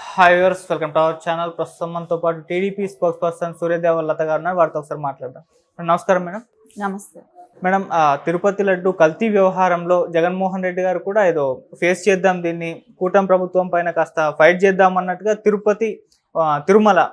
Hi viewers, welcome to our channel. ప్రస్తుతం మనతో పాటు టీడీపీ స్పోక్స్ పర్సన్ సూర్యదేవర్ లత గారు ఉన్నారు. వారితో ఒకసారి మాట్లాడదాం. నమస్కారం మేడం. నమస్తే మేడం, తిరుపతి లడ్డు కల్తీ వ్యవహారంలో జగన్మోహన్ రెడ్డి గారు కూడా ఏదో ఫేస్ చేద్దాం, దీన్ని కూటమి ప్రభుత్వం పైన కాస్త ఫైట్ చేద్దాం అన్నట్టుగా తిరుమల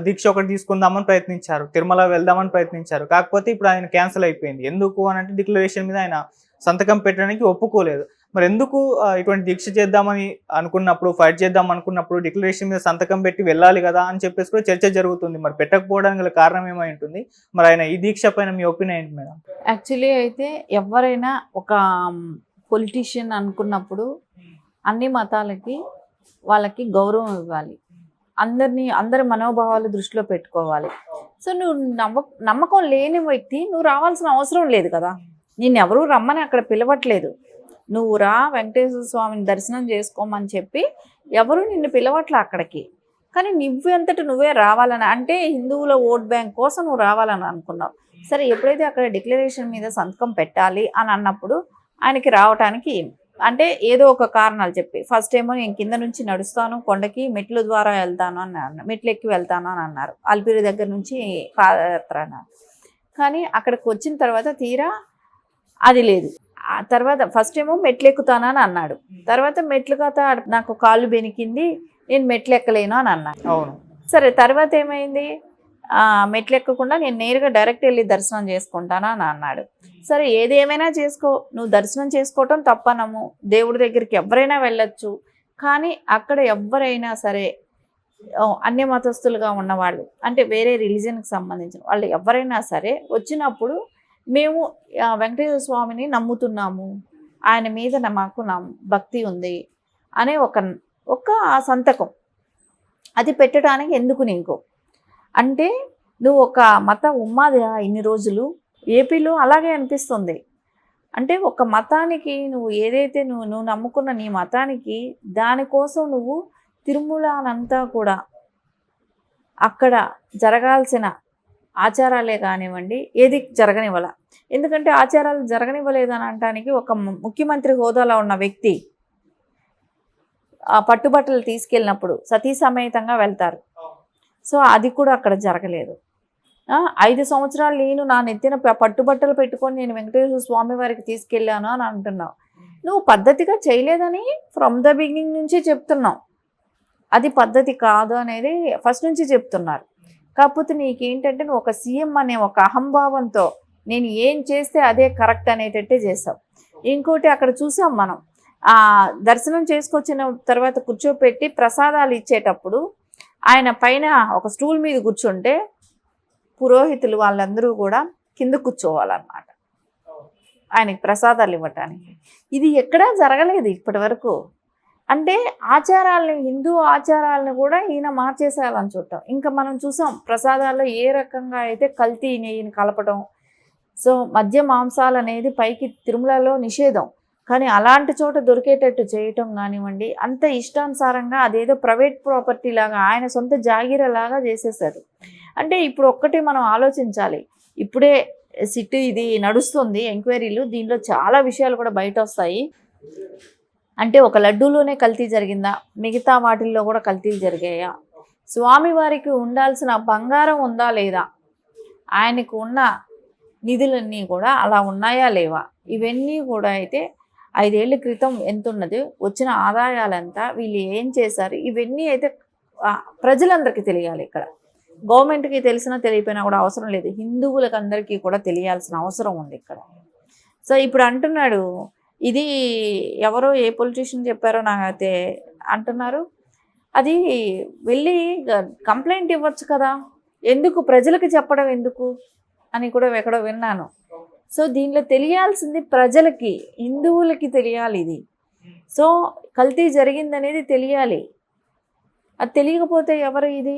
దీక్ష ఒకటి తీసుకుందామని ప్రయత్నించారు, తిరుమల వెళ్దామని ప్రయత్నించారు. కాకపోతే ఇప్పుడు ఆయన క్యాన్సిల్ అయిపోయింది. ఎందుకు అని అంటే డిక్లరేషన్ మీద ఆయన సంతకం పెట్టడానికి ఒప్పుకోలేదు. మరి ఎందుకు ఇటువంటి దీక్ష చేద్దామని అనుకున్నప్పుడు, ఫైట్ చేద్దాం అనుకున్నప్పుడు డిక్లరేషన్ మీద సంతకం పెట్టి వెళ్ళాలి కదా అని చెప్పేసి కూడా చర్చ జరుగుతుంది. మరి పెట్టకపోవడానికి గల కారణం ఏమై ఉంటుంది? మరి ఆయన ఈ దీక్ష పైన మీ ఒపీనియన్ ఏంటి మేడం? యాక్చువల్లీ అయితే ఎవరైనా ఒక పొలిటీషియన్ అనుకున్నప్పుడు అన్ని మతాలకి వాళ్ళకి గౌరవం ఇవ్వాలి, అందరి మనోభావాలు దృష్టిలో పెట్టుకోవాలి. సో నువ్వు నమ్మకం లేని వ్యక్తి నువ్వు రావాల్సిన అవసరం లేదు కదా. నిన్నెవరూ రమ్మని అక్కడ పిలవట్లేదు. నువ్వు రా వెంకటేశ్వర స్వామిని దర్శనం చేసుకోమని చెప్పి ఎవరు నిన్ను పిలవట్లే అక్కడికి. కానీ నువ్వెంతటి నువ్వే రావాలని, అంటే హిందువుల ఓట్ బ్యాంక్ కోసం నువ్వు రావాలని అనుకున్నావు. సరే, ఎప్పుడైతే అక్కడ డిక్లరేషన్ మీద సంతకం పెట్టాలి అని అన్నప్పుడు ఆయనకి రావటానికి అంటే ఏదో ఒక కారణాలు చెప్పి, ఫస్ట్ ఏమో నేను కింద నుంచి నడుస్తాను, కొండకి మెట్ల ద్వారా వెళ్తాను అని అన్నారు, మెట్లు ఎక్కి వెళ్తాను అని అన్నారు, అల్పిరి దగ్గర నుంచి పాదయాత్ర అన్నారు. కానీ అక్కడికి వచ్చిన తర్వాత తీరా అది లేదు. ఆ తర్వాత ఫస్ట్ ఏమో మెట్లు ఎక్కుతానని అన్నాడు, తర్వాత మెట్లు కథ నాకు కాళ్ళు బెనికింది, నేను మెట్లు ఎక్కలేను అని అన్నాడు. అవును, సరే, తర్వాత ఏమైంది, మెట్లు ఎక్కకుండా నేను నేరుగా డైరెక్ట్ వెళ్ళి దర్శనం చేసుకుంటాను అని అన్నాడు. సరే, ఏది ఏమైనా చేసుకో, నువ్వు దర్శనం చేసుకోవటం తప్పనము, దేవుడి దగ్గరికి ఎవరైనా వెళ్ళొచ్చు. కానీ అక్కడ ఎవరైనా సరే అన్య మతస్థులుగా ఉన్నవాళ్ళు, అంటే వేరే రిలీజన్కి సంబంధించిన వాళ్ళు ఎవరైనా సరే వచ్చినప్పుడు మేము వెంకటేశ్వర స్వామిని నమ్ముతున్నాము, ఆయన మీద మాకు భక్తి ఉంది అనే ఒక సంతకం అది పెట్టడానికి ఎందుకు నీకు అంటే, నువ్వు ఒక మత ఉమ్మాది ఇన్ని రోజులు ఏపీలో అలాగే అనిపిస్తుంది. అంటే ఒక మతానికి నువ్వు ఏదైతే నువ్వు నమ్ముకున్న నీ మతానికి దానికోసం నువ్వు తిరుమలనంతా కూడా అక్కడ జరగాల్సిన ఆచారాలే కానివ్వండి ఏది జరగనివ్వాల. ఎందుకంటే ఆచారాలు జరగనివ్వలేదని అనటానికి ఒక ముఖ్యమంత్రి హోదాలో ఉన్న వ్యక్తి ఆ పట్టుబట్టలు తీసుకెళ్ళినప్పుడు సతీ సమేతంగా వెళ్తారు. సో అది కూడా అక్కడ జరగలేదు. 5 సంవత్సరాలు నేను నా నెత్తిన పట్టుబట్టలు పెట్టుకొని నేను వెంకటేశ్వర స్వామి వారికి తీసుకెళ్ళాను అని అంటున్నావు. నువ్వు పద్ధతిగా చేయలేదని ఫ్రమ్ ద బిగినింగ్ నుంచి చెప్తున్నావు. అది పద్ధతి కాదు అనేది ఫస్ట్ నుంచి చెప్తున్నారు. కాకపోతే నీకేంటంటే నువ్వు ఒక సీఎం అనే ఒక అహంభావంతో నేను ఏం చేస్తే అదే కరెక్ట్ అనేటట్టే చేసావు. ఇంకోటి అక్కడ చూసాం మనం, దర్శనం చేసుకొచ్చిన తర్వాత కూర్చోపెట్టి ప్రసాదాలు ఇచ్చేటప్పుడు ఆయన పైన ఒక స్టూల్ మీద కూర్చుంటే పురోహితులు వాళ్ళందరూ కూడా కింద కూర్చోవాలన్నమాట ఆయనకి ప్రసాదాలు ఇవ్వటానికి. ఇది ఎక్కడా జరగలేదు ఇప్పటి వరకు. అంటే ఆచారాలని, హిందూ ఆచారాలను కూడా ఈయన మార్చేసేయాలని చూడటం. ఇంకా మనం చూసాం ప్రసాదాల్లో ఏ రకంగా అయితే కల్తీ నెయ్యిని కలపడం. సో మద్య మాంసాలు అనేది పైకి తిరుమలలో నిషేధం, కానీ అలాంటి చోట దొరికేటట్టు చేయటం కానివ్వండి, అంత ఇష్టానుసారంగా అదేదో ప్రైవేట్ ప్రాపర్టీ లాగా ఆయన సొంత జాగీరలాగా చేసేసారు. అంటే ఇప్పుడు ఒక్కటి మనం ఆలోచించాలి, ఇప్పుడే సిట్ ఇది నడుస్తుంది ఎంక్వైరీలు, దీనిలో చాలా విషయాలు కూడా బయట వస్తాయి. అంటే ఒక లడ్డూలోనే కల్తీ జరిగిందా, మిగతా వాటిల్లో కూడా కల్తీలు జరిగాయా, స్వామివారికి ఉండాల్సిన బంగారం ఉందా లేదా, ఆయనకు ఉన్న నిధులన్నీ కూడా అలా ఉన్నాయా లేవా, ఇవన్నీ కూడా అయితే 5 ఏళ్ల క్రితం ఎంత ఉన్నది, వచ్చిన ఆదాయాలంతా వీళ్ళు ఏం చేశారు, ఇవన్నీ అయితే ప్రజలందరికీ తెలియాలి. ఇక్కడ గవర్నమెంట్కి తెలిసినా తెలియపోయినా కూడా అవసరం లేదు, హిందువులకు అందరికీ కూడా తెలియాల్సిన అవసరం ఉంది ఇక్కడ. సో ఇప్పుడు అంటున్నాడు, ఇది ఎవరో ఏ పొలిటీషియన్ చెప్పారో నాకైతే అంటున్నారు, అది వెళ్ళి కంప్లైంట్ ఇవ్వచ్చు కదా, ఎందుకు ప్రజలకు చెప్పడం ఎందుకు అని కూడా ఎక్కడో విన్నాను. సో దీనిలో తెలియాల్సింది ప్రజలకి, హిందువులకి తెలియాలి ఇది. సో కల్తీ జరిగిందనేది తెలియాలి. అది తెలియకపోతే ఎవరు, ఇది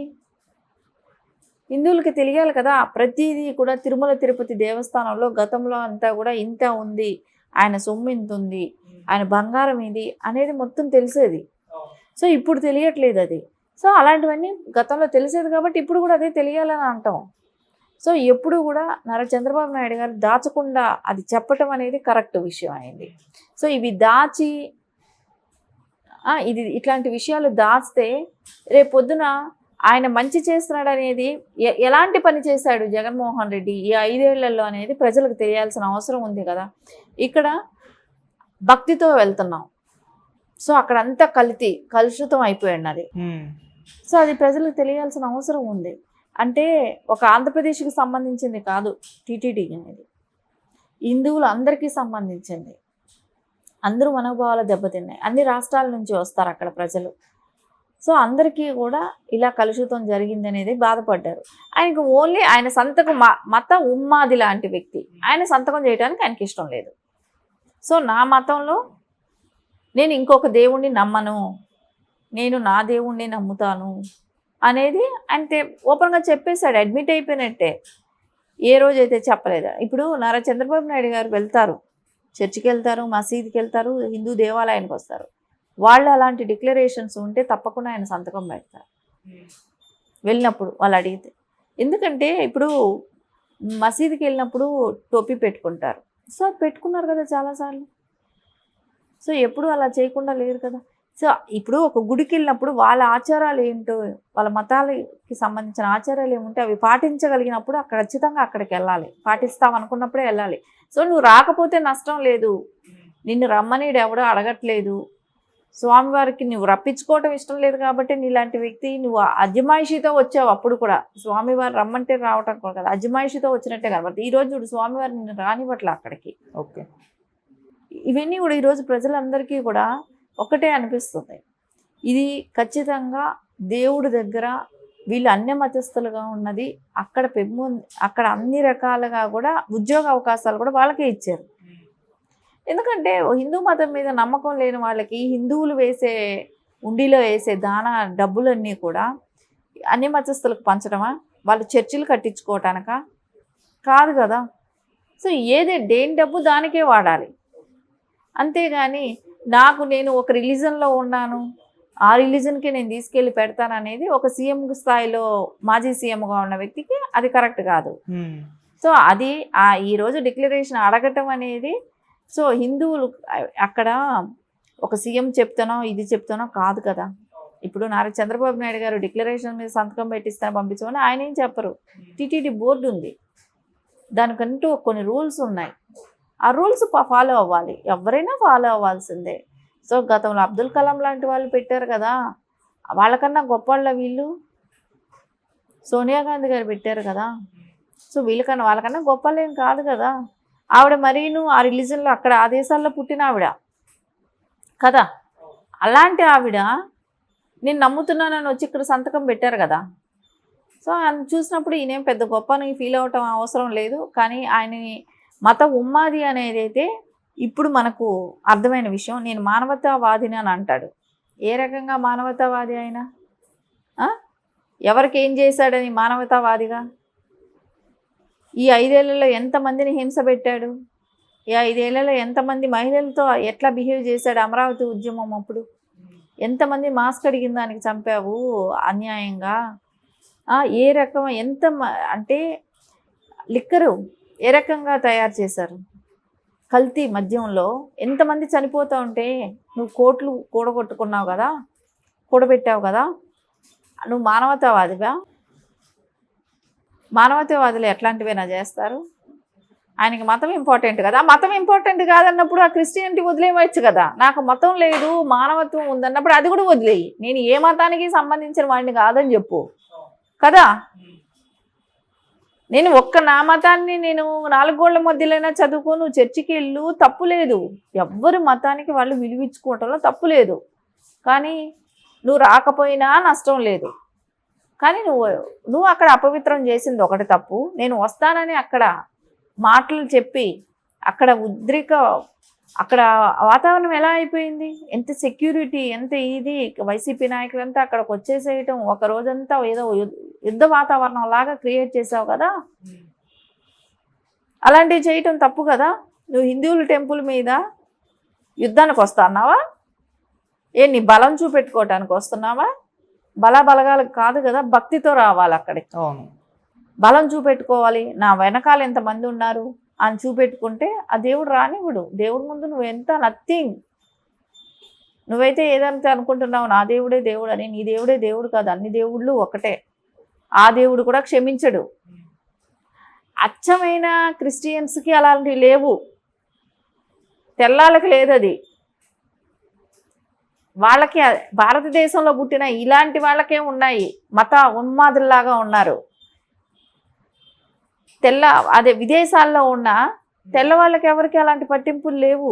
హిందువులకి తెలియాలి కదా. ప్రతిదీ కూడా తిరుమల తిరుపతి దేవస్థానంలో గతంలో అంతా కూడా ఇంత ఉంది, ఆయన సొమ్ము ఇంత ఉంది, ఆయన బంగారం ఇది అనేది మొత్తం తెలిసేది. సో ఇప్పుడు తెలియట్లేదు అది. సో అలాంటివన్నీ గతంలో తెలిసేది కాబట్టి ఇప్పుడు కూడా అదే తెలియాలని అంటాం. సో ఎప్పుడు కూడా చంద్రబాబు నాయుడు గారు దాచకుండా అది చెప్పటం అనేది కరెక్ట్ విషయం అయింది. సో ఇవి దాచి ఇది ఇట్లాంటి విషయాలు దాస్తే రేపు పొద్దున ఆయన మంచి చేస్తున్నాడు అనేది ఎలాంటి పని చేశాడు జగన్మోహన్ రెడ్డి ఈ 5 ఏళ్లలో అనేది ప్రజలకు తెలియాల్సిన అవసరం ఉంది కదా. ఇక్కడ భక్తితో వెళ్తున్నాం, సో అక్కడ అంతా కలుషితం అయిపోయింది అది. సో అది ప్రజలకు తెలియాల్సిన అవసరం ఉంది. అంటే ఒక ఆంధ్రప్రదేశ్కి సంబంధించింది కాదు టీటీడీ అనేది, హిందువులు అందరికీ సంబంధించింది. అందరూ మనోభావాలు దెబ్బతిన్నాయి. అన్ని రాష్ట్రాల నుంచి వస్తారు అక్కడ ప్రజలు. సో అందరికీ కూడా ఇలా కలుషితం జరిగింది అనేది బాధపడ్డారు. ఆయనకు ఓన్లీ ఆయన సంతకం మత ఉమ్మాది లాంటి వ్యక్తి, ఆయన సంతకం చేయడానికి ఆయనకి ఇష్టం లేదు. సో నా మతంలో నేను ఇంకొక దేవుణ్ణి నమ్మను, నేను నా దేవుణ్ణి నమ్ముతాను అనేది అంటే ఓపెన్గా చెప్పేశాడు, అడ్మిట్ అయిపోయినట్టే. ఏ రోజైతే చెప్పలేదా. ఇప్పుడు నారా చంద్రబాబు నాయుడు గారు వెళ్తారు, చర్చికి వెళ్తారు, మసీదుకి వెళ్తారు, హిందూ దేవాలయానికి వస్తారు. వాళ్ళు అలాంటి డిక్లరేషన్స్ ఉంటే తప్పకుండా ఆయన సంతకం పెడతారు వెళ్ళినప్పుడు వాళ్ళు అడిగితే. ఎందుకంటే ఇప్పుడు మసీదుకి వెళ్ళినప్పుడు టోపీ పెట్టుకుంటారు, సో అది పెట్టుకున్నారు కదా చాలాసార్లు. సో ఎప్పుడు అలా చేయకుండా లేరు కదా. సో ఇప్పుడు ఒక గుడికి వెళ్ళినప్పుడు వాళ్ళ ఆచారాలు ఏంటో, వాళ్ళ మతాలకి సంబంధించిన ఆచారాలు ఏముంటే అవి పాటించగలిగినప్పుడు అక్కడ ఖచ్చితంగా అక్కడికి వెళ్ళాలి, పాటిస్తాం అనుకున్నప్పుడే వెళ్ళాలి. సో నువ్వు రాకపోతే నష్టం లేదు, నిన్ను రమ్మని ఎవడో అడగట్లేదు, స్వామివారికి నువ్వు రప్పించుకోవటం ఇష్టం లేదు కాబట్టి నీలాంటి వ్యక్తి నువ్వు అజమాయిషితో వచ్చావు. అప్పుడు కూడా స్వామివారు రమ్మంటే రావటం కూడా కదా, అజమాయిషితో వచ్చినట్టే కాబట్టి ఈరోజు చూడు స్వామివారు నిన్ను రానివ్వట్లే అక్కడికి. ఓకే, ఇవన్నీ కూడా ఈరోజు ప్రజలందరికీ కూడా ఒకటే అనిపిస్తుంది, ఇది ఖచ్చితంగా దేవుడి దగ్గర వీళ్ళు అన్య మతస్థులుగా ఉన్నది. అక్కడ అక్కడ అన్ని రకాలుగా కూడా ఉద్యోగ అవకాశాలు కూడా వాళ్ళకే ఇచ్చారు. ఎందుకంటే హిందూ మతం మీద నమ్మకం లేని వాళ్ళకి హిందువులు వేసే ఉండిలో వేసే డబ్బులన్నీ కూడా అన్ని మతస్థులకు పంచడమా, వాళ్ళు చర్చిలు కట్టించుకోవటానిక కాదు కదా. సో దేని డబ్బు దానికే వాడాలి. అంతేగాని నేను ఒక రిలీజన్లో ఉన్నాను, ఆ రిలీజన్కి నేను తీసుకెళ్ళి పెడతాను అనేది ఒక సీఎం స్థాయిలో మాజీ సీఎంగా ఉన్న వ్యక్తికి అది కరెక్ట్ కాదు. సో అది ఈరోజు డిక్లరేషన్ అడగటం అనేది, సో హిందువులు అక్కడ ఒక సీఎం చెప్తానో ఇది చెప్తానో కాదు కదా. ఇప్పుడు నారా చంద్రబాబు నాయుడు గారు డిక్లరేషన్ మీద సంతకం పెట్టిస్తాను పంపించమని ఆయన ఏం చెప్పరు. టీటీడీ బోర్డు ఉంది, దానికంటూ కొన్ని రూల్స్ ఉన్నాయి, ఆ రూల్స్ ఫాలో అవ్వాలి, ఎవరైనా ఫాలో అవ్వాల్సిందే. సో గతంలో అబ్దుల్ కలాం లాంటి వాళ్ళు పెట్టారు కదా, వాళ్ళకన్నా గొప్పవాళ్ళ వీళ్ళు. సోనియా గాంధీ గారు పెట్టారు కదా, సో వాళ్ళకన్నా గొప్పవాళ్ళు ఏం కాదు కదా. ఆవిడ మరీను ఆ రిలీజన్లో అక్కడ ఆ దేశాల్లో పుట్టిన ఆవిడ కదా. అలాంటి ఆవిడ నేను నమ్ముతున్నానని వచ్చి ఇక్కడ సంతకం పెట్టారు కదా. సో ఆయన చూసినప్పుడు ఈయనేం పెద్ద గొప్పని ఫీల్ అవటం అవసరం లేదు. కానీ ఆయన మత ఉమ్మాది అనేది అయితే ఇప్పుడు మనకు అర్థమైన విషయం. నేను మానవతావాదిని అని అంటాడు. ఏ రకంగా మానవతావాది ఆయన? ఎవరికి ఏం చేశాడని మానవతావాదిగా? ఈ 5 ఏళ్లలో ఎంతమందిని హింస పెట్టాడు, ఈ 5 ఏళ్లలో ఎంతమంది మహిళలతో ఎట్లా బిహేవ్ చేశాడు. అమరావతి ఉద్యమం అప్పుడు ఎంతమంది మాస్క్ అడిగిన దానికి చంపావు అన్యాయంగా. ఏ రకం అంటే లిక్కరు ఏ రకంగా తయారు చేశారు, కల్తీ మద్యంలో ఎంతమంది చనిపోతూ ఉంటే నువ్వు కోట్లు కూడగొట్టుకున్నావు కదా, కూడబెట్టావు కదా. నువ్వు మానవతావాదిగా? మానవతావాదులు ఎట్లాంటివైనా చేస్తారు. ఆయనకి మతం ఇంపార్టెంట్ కదా. మతం ఇంపార్టెంట్ కాదన్నప్పుడు ఆ క్రిస్టియానిటీ వదిలేయవచ్చు కదా. నాకు మతం లేదు మానవత్వం ఉందన్నప్పుడు అది కూడా వదిలేయి. నేను ఏ మతానికి సంబంధించిన వాడిని కాదని చెప్పు కదా. నేను నా మతాన్ని నేను 4 గోళ్ల మధ్యలోనే చదువుకో, నువ్వు చర్చికి వెళ్ళు, తప్పు లేదు. ఎవ్వరు మతానికి వాళ్ళు విలువించుకోవటంలో తప్పు లేదు. కానీ నువ్వు రాకపోయినా నష్టం లేదు. కానీ నువ్వు అక్కడ అపవిత్రం చేసింది ఒకటి తప్పు. నేను వస్తానని అక్కడ మాటలు చెప్పి అక్కడ అక్కడ వాతావరణం ఎలా అయిపోయింది, ఎంత సెక్యూరిటీ, ఎంత ఇది. వైసీపీ నాయకులంతా అక్కడికి వచ్చేసేయటం, ఒక రోజంతా ఏదో యుద్ధ వాతావరణం లాగా క్రియేట్ చేసావు కదా. అలాంటివి చేయటం తప్పు కదా. నువ్వు హిందువుల టెంపుల్ మీద యుద్ధానికి వస్తున్నావా? నీ బలం చూపెట్టుకోవటానికి వస్తున్నావా? బలగాలకు కాదు కదా, భక్తితో రావాలి అక్కడికి. బలం చూపెట్టుకోవాలి. నా వెనకాల ఎంతమంది ఉన్నారు అని చూపెట్టుకుంటే ఆ దేవుడు రానివ్వడు. దేవుడి ముందు నువ్వు ఎంత నథింగ్. నువ్వైతే ఏదంటే అనుకుంటున్నావు నా దేవుడే దేవుడు అని, నీ దేవుడే దేవుడు కాదు, అన్ని దేవుళ్ళు ఒకటే. ఆ దేవుడు కూడా క్షమించడు. అచ్చమైన క్రిస్టియన్స్కి అలాంటివి లేవు, తెల్లాళ్ళకి లేదు అది. వాళ్ళకి భారతదేశంలో పుట్టిన ఇలాంటి వాళ్ళకే ఉన్నాయి, మత ఉన్మాదుల్లాగా ఉన్నారు. అదే విదేశాల్లో ఉన్న తెల్ల వాళ్ళకి ఎవరికి అలాంటి పట్టింపులు లేవు.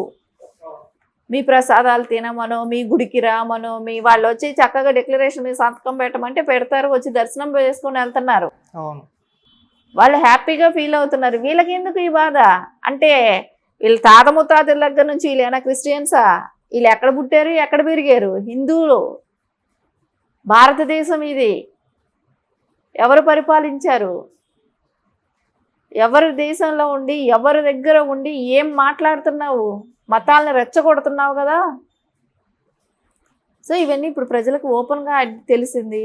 మీ ప్రసాదాలు తినమనో, మీ గుడికి రామనో, మీ వాళ్ళు వచ్చి చక్కగా డిక్లరేషన్ మీద సంతకం పెట్టమంటే పెడతారు, వచ్చి దర్శనం చేసుకొని వెళ్తున్నారు. అవును, వాళ్ళు హ్యాపీగా ఫీల్ అవుతున్నారు. వీళ్ళకి ఎందుకు ఈ బాధ అంటే, వీళ్ళు తాత ముత్తాతల దగ్గర నుంచి వీళ్ళేనా క్రిస్టియన్సా? వీళ్ళు ఎక్కడ పుట్టారు, ఎక్కడ పెరిగారు? హిందువులు. భారతదేశం ఇది ఎవరు పరిపాలించారు? ఎవరి దేశంలో ఉండి, ఎవరి దగ్గర ఉండి ఏం మాట్లాడుతున్నావు? మతాలను రెచ్చగొడుతున్నావు కదా. సో ఇవన్నీ ఇప్పుడు ప్రజలకు ఓపెన్గా తెలిసింది.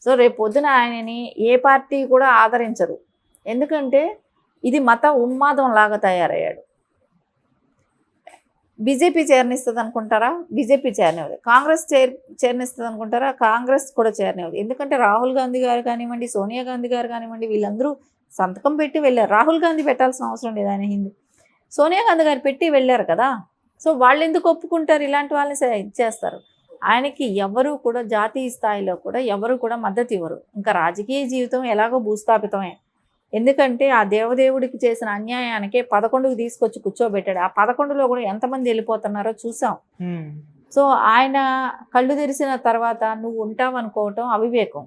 సో రేపు పొద్దున ఆయనని ఏ పార్టీ కూడా ఆదరించదు, ఎందుకంటే ఇది మత ఉన్మాదం లాగా తయారయ్యాడు. బీజేపీ చేరనిస్తుంది అనుకుంటారా? బీజేపీ చేరనివ్వదు. కాంగ్రెస్ చేరనిస్తుంది అనుకుంటారా? కాంగ్రెస్ కూడా చేరనివ్వదు. ఎందుకంటే రాహుల్ గాంధీ గారు కానివ్వండి, సోనియా గాంధీ గారు కానివ్వండి, వీళ్ళందరూ సంతకం పెట్టి వెళ్ళారు. రాహుల్ గాంధీ పెట్టాల్సిన అవసరం లేదు, ఆయన హిందూ. సోనియా గాంధీ గారు పెట్టి వెళ్ళారు కదా. సో వాళ్ళు ఎందుకు ఒప్పుకుంటారు? ఇలాంటి వాళ్ళని ఇచ్చేస్తారు. ఆయనకి ఎవరు కూడా జాతీయ స్థాయిలో కూడా ఎవరు కూడా మద్దతు ఇవ్వరు. ఇంకా రాజకీయ జీవితం ఎలాగో భూస్థాపితమే. ఎందుకంటే ఆ దేవదేవుడికి చేసిన అన్యాయానికే 11కి తీసుకొచ్చి కూర్చోబెట్టాడు. ఆ 11లో కూడా ఎంతమంది వెళ్ళిపోతున్నారో చూసాం. సో ఆయన కళ్ళు తెరిచిన తర్వాత నువ్వు ఉంటావు అనుకోవటం అవివేకం.